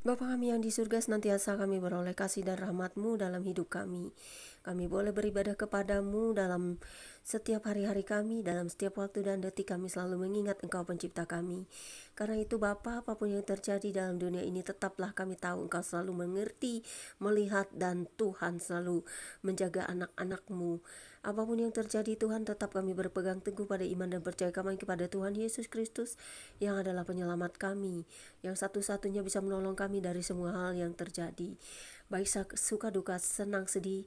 Bapa kami yang di surga, senantiasa kami beroleh kasih dan rahmat-Mu dalam hidup kami. Kami boleh beribadah kepadamu dalam setiap hari-hari kami, dalam setiap waktu dan detik kami selalu mengingat Engkau pencipta kami. Karena itu Bapa, apapun yang terjadi dalam dunia ini, tetaplah kami tahu Engkau selalu mengerti, melihat, dan Tuhan selalu menjaga anak-anak-Mu. Apapun yang terjadi Tuhan, tetap kami berpegang teguh pada iman dan percaya kami kepada Tuhan Yesus Kristus yang adalah penyelamat kami, yang satu-satunya bisa menolong kami dari semua hal yang terjadi. Baik suka duka, senang sedih,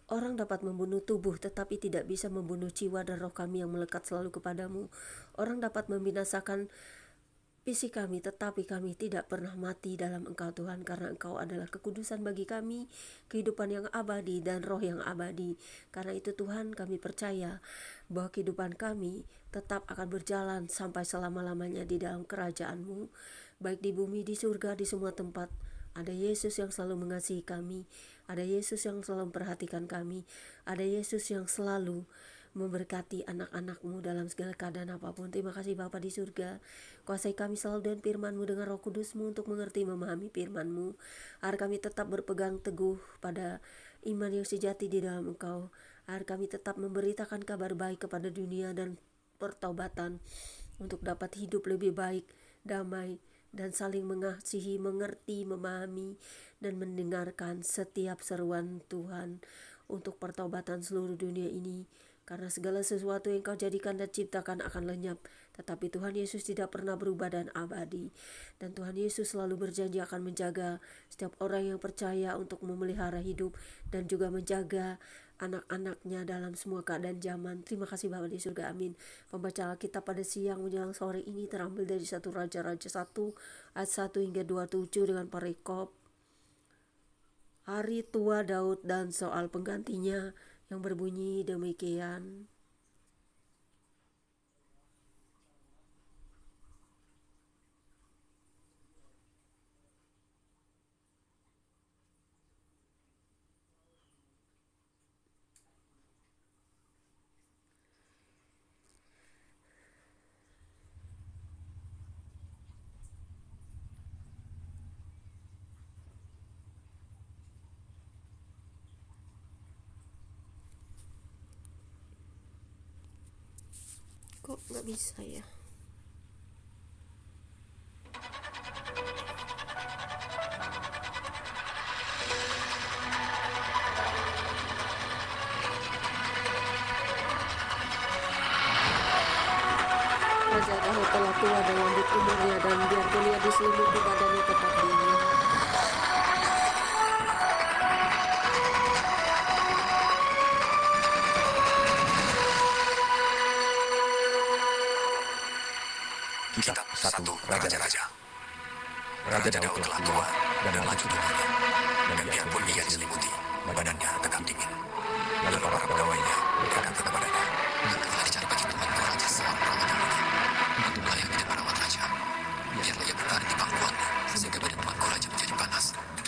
orang dapat membunuh tubuh tetapi tidak bisa membunuh jiwa dan roh kami yang melekat selalu kepadamu. Orang dapat membinasakan fisik kami, tetapi kami tidak pernah mati dalam Engkau Tuhan, karena Engkau adalah kekudusan bagi kami, kehidupan yang abadi dan roh yang abadi. Karena itu Tuhan, kami percaya bahwa kehidupan kami tetap akan berjalan sampai selama-lamanya di dalam kerajaan-Mu, baik di bumi, di surga, di semua tempat. Ada Yesus yang selalu mengasihi kami, ada Yesus yang selalu memperhatikan kami, ada Yesus yang selalu memberkati anak-anak-Mu dalam segala keadaan apapun. Terima kasih Bapa di surga. Kuasai kami selalu dengan firman-Mu, dengan Roh Kudus-Mu untuk mengerti, memahami firman-Mu, agar kami tetap berpegang teguh pada iman yang sejati di dalam Engkau, agar kami tetap memberitakan kabar baik kepada dunia dan pertobatan untuk dapat hidup lebih baik, damai, dan saling mengasihi, mengerti, memahami, dan mendengarkan setiap seruan Tuhan untuk pertobatan seluruh dunia ini. Karena segala sesuatu yang Kau jadikan dan ciptakan akan lenyap, tetapi Tuhan Yesus tidak pernah berubah dan abadi. Dan Tuhan Yesus selalu berjanji akan menjaga setiap orang yang percaya untuk memelihara hidup dan juga menjaga anak-anaknya dalam semua keadaan zaman. Terima kasih Bapa di surga, amin. Pembacaan Alkitab pada siang menjelang sore ini terambil dari 1 Raja-Raja 1 ayat 1 hingga 27 dengan perikop hari tua Daud dan soal penggantinya, yang berbunyi demikian. Kok nggak bisa ya? Raja Daud telah tua dan lanjut umurnya, dan biarpun ia diselimuti badannya tetap dingin. Kitab 1 Raja-Raja. Raja Daud telah tua dan lanjut umurnya, dan biarpun ia diselimuti, badannya tetap dingin. Lalu para pegawainya berkata kepadanya, "Engkau telah dicari bagi Tuhan Raja seorang perawat yang mulia, untuk melayani dan merawat raja. Biarlah ia berlari di pangkuannya, sehingga badan tuanku raja menjadi panas."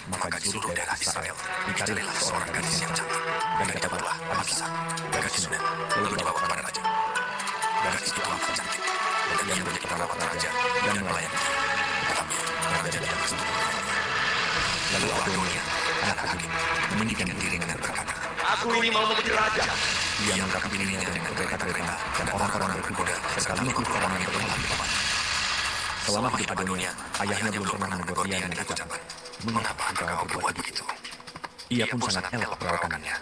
Maka di seluruh daerah Israel dicarilah seorang gadis yang cantik, dan didapatlah Abisag, gadisnya, lalu dibawa kepada raja. Gadis itu amat cantik, dan ia menjadi perawat raja dan melayani dia. Tetapi raja tidak bersetuju dengannya. Lalu Adonia, anak Hagit, meninggikan diri dengan berkata, "Aku ini mau menjadi raja." Ia mengangkat dirinya dengan kereta-kereta dan orang-orang berkuda serta 50 orang yang berlengkap di depan. Selama hidup Adonia, ayahnya belum pernah menegur dia dengan ucapan, "Mengapa engkau berbuat begitu?" Ia pun sangat elok perawakannya,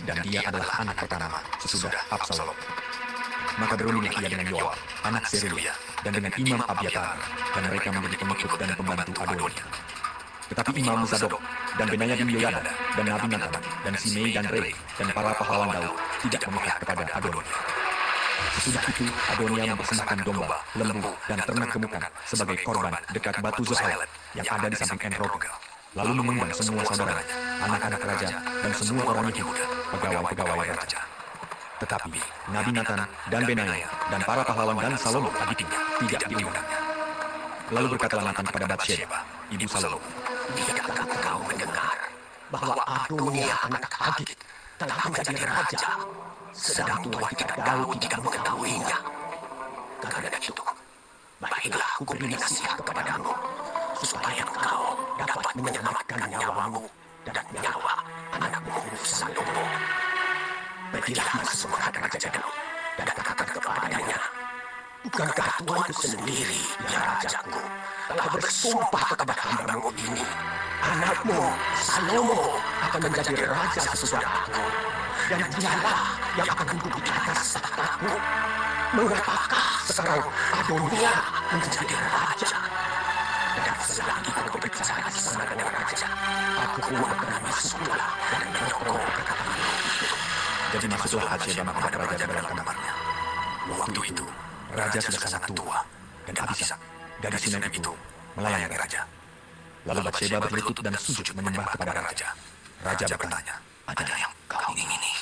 dan dia adalah anak pertama sesudah Absalom. Maka berundinglah ia dengan Yoab, anak Seruya, dan dengan Imam Abiatar, dan mereka menjadi pengikut dan pembantu Adonia. Tetapi Imam Zadok, dan Benaya bin Yoyada, dan Nabi Nathan, dan Simei dan Rei, dan para pahlawan Daud tidak memihak kepada Adonia. Sesudah itu, Adonia mempersembahkan domba, lembu, dan ternak gemukan sebagai korban dekat batu Zohelet yang ada di samping En-Rogel. Lalu mengundang semua saudaranya, anak-anak raja, dan semua orang Yehuda, pegawai-pegawai raja. Tetapi Nabi Nathan dan Benaya dan para pahlawan dan Salomo adiknya tidak diundangnya. Lalu berkatalah Nathan kepada Batsheba, ibu Salomo, "Tidakkah engkau mendengar bahwa Adonia anak Hagit telah menjadi raja, sedang tuan kita Daud tidak mengetahuinya? Karena itu, baiklah aku beri nasihat kepadamu, supaya engkau dapat menyelamatkan nyawamu dan nyawa anakmu Salomo. Pergilah masuk menghadap Raja Daud dan katakan kepadanya, bukankah tuanku sendiri, ya rajaku, telah bersumpah kepada hambamu ini, anakmu Salomo akan menjadi raja sesudah aku, dan dialah yang akan duduk di atas tahtaku. Mengapakah sekarang Adonia menjadi raja? Dan selagi aku berbicara di sana dengan raja, aku pun akan masuk pula dan menyokong perkataan itu. Jadi masuklah Batseba menghadap raja dalam kamarnya. Waktu itu, raja sudah sangat tua dan Abishag, gadis Sunem itu, melayani raja. Lalu Batseba berlutut dan sujud menyembah kepada raja. Raja bertanya, "Ada yang kau ingini?"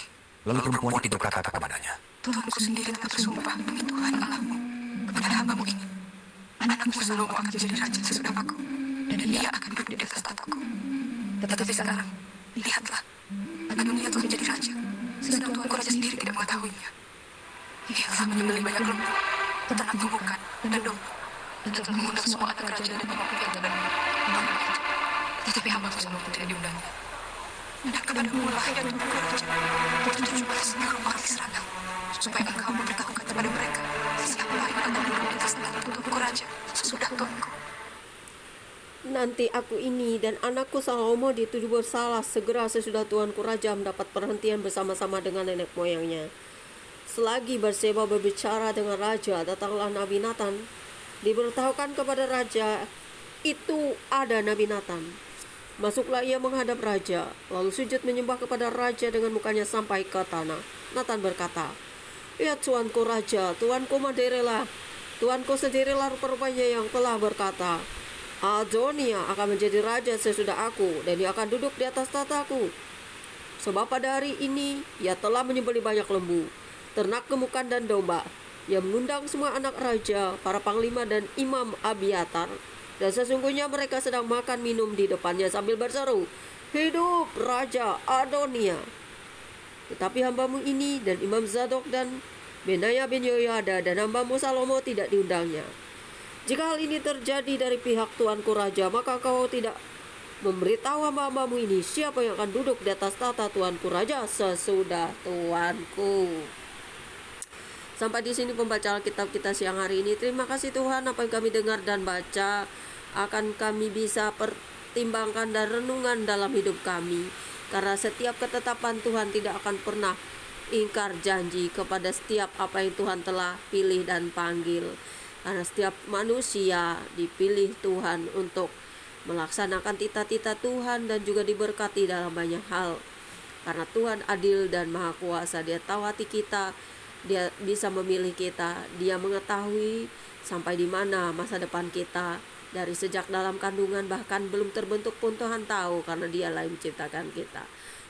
Lalu perempuan itu berkata kepadanya, Tuanku sendiri telah bersumpah demi Tuhan Allahmu kepada hambamu ini, anakmu Salomo akan menjadi raja sesudah aku, dan dia akan duduk di atas tahtaku. Tetapi sekarang, lihatlah, Adonia telah menjadi raja, sedang tuanku raja sendiri tidak mengetahuinya. Ia telah menyembelih banyak lembu, ternak bubukan, dan domba, dan telah mengundang semua anak raja dan pemimpin dan domba itu. Tetapi hambamu Salomo tidak diundangnya. Dan kepadamu lah yang tuanku raja, bertujuhlah seluruh orang Israel, supaya engkau memberitahukan kepada mereka siapa yang akan duduk di atas tahta tuanku raja sesudah tuanku. Nanti aku ini dan anakku Salomo dituduh bersalah segera sesudah tuanku raja mendapat perhentian bersama-sama dengan nenek moyangnya. Selagi Batseba berbicara dengan raja, datanglah Nabi Natan. Diberitahukan kepada raja, itu ada Nabi Natan. Masuklah ia menghadap raja, lalu sujud menyembah kepada raja dengan mukanya sampai ke tanah. Natan berkata, "Ya tuanku raja, tuanku mandirilah. Tuanku sendirilah rupanya yang telah berkata, Adonia akan menjadi raja sesudah aku, dan dia akan duduk di atas tahtaku. Sebab pada hari ini ia telah menyembelih banyak lembu, ternak gemukan dan domba. Ia mengundang semua anak raja, para panglima dan imam Abiatar, dan sesungguhnya mereka sedang makan minum di depannya sambil berseru, 'Hidup Raja Adonia!' Tetapi hambamu ini dan Imam Zadok dan Benaya bin Yehoyada dan hambamu Salomo tidak diundangnya. Jika hal ini terjadi dari pihak tuanku raja, maka kau tidak memberitahu hamba-hambamu ini siapa yang akan duduk di atas tahta tuanku raja sesudah tuanku." Sampai di sini pembacaan kitab kita siang hari ini. Terima kasih Tuhan, apa yang kami dengar dan baca akan kami bisa pertimbangkan dan renungan dalam hidup kami. Karena setiap ketetapan Tuhan tidak akan pernah ingkar janji kepada setiap apa yang Tuhan telah pilih dan panggil. Karena setiap manusia dipilih Tuhan untuk melaksanakan tita-tita Tuhan dan juga diberkati dalam banyak hal. Karena Tuhan adil dan maha kuasa, Dia tahu hati kita, Dia bisa memilih kita, Dia mengetahui sampai di mana masa depan kita. Dari sejak dalam kandungan bahkan belum terbentuk pun Tuhan tahu, karena Dialah yang menciptakan kita.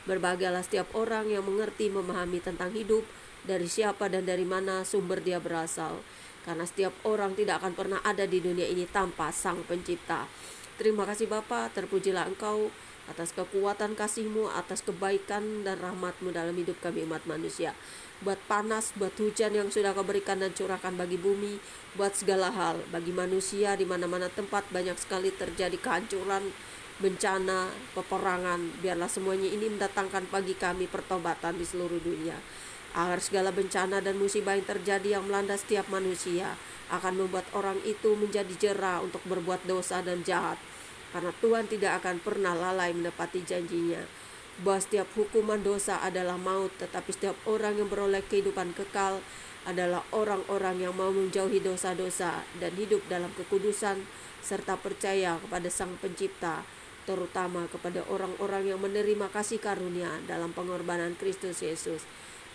Berbahagialah setiap orang yang mengerti, memahami tentang hidup, dari siapa dan dari mana sumber dia berasal. Karena setiap orang tidak akan pernah ada di dunia ini tanpa Sang Pencipta. Terima kasih Bapa, terpujilah Engkau atas kekuatan kasih-Mu, atas kebaikan dan rahmat-Mu dalam hidup kami umat manusia. Buat panas, buat hujan yang sudah Kau berikan dan curahkan bagi bumi, buat segala hal, bagi manusia di mana-mana tempat banyak sekali terjadi kehancuran, bencana, peperangan. Biarlah semuanya ini mendatangkan bagi kami pertobatan di seluruh dunia. Agar segala bencana dan musibah yang terjadi yang melanda setiap manusia akan membuat orang itu menjadi jera untuk berbuat dosa dan jahat. Karena Tuhan tidak akan pernah lalai menepati janjinya bahwa setiap hukuman dosa adalah maut, tetapi setiap orang yang beroleh kehidupan kekal adalah orang-orang yang mau menjauhi dosa-dosa dan hidup dalam kekudusan serta percaya kepada Sang Pencipta, terutama kepada orang-orang yang menerima kasih karunia dalam pengorbanan Kristus Yesus.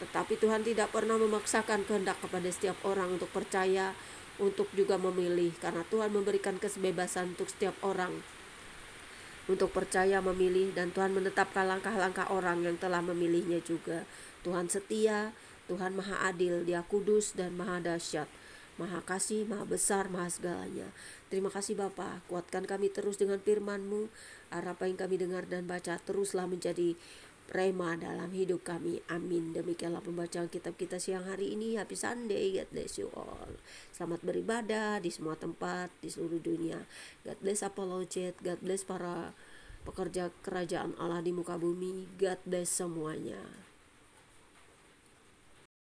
Tetapi Tuhan tidak pernah memaksakan kehendak kepada setiap orang untuk percaya, untuk juga memilih, karena Tuhan memberikan kebebasan untuk setiap orang untuk percaya, memilih, dan Tuhan menetapkan langkah-langkah orang yang telah memilihnya juga. Tuhan setia, Tuhan maha adil, Dia kudus dan maha dahsyat, maha kasih, maha besar, maha segalanya. Terima kasih Bapa, kuatkan kami terus dengan firman-Mu, agar apa yang kami dengar dan baca teruslah menjadi rema dalam hidup kami. Amin. Demikianlah pembacaan kitab kita siang hari ini. Happy Sunday. God bless you all. Selamat beribadah di semua tempat di seluruh dunia. God bless Apologet. God bless para pekerja kerajaan Allah di muka bumi. God bless semuanya.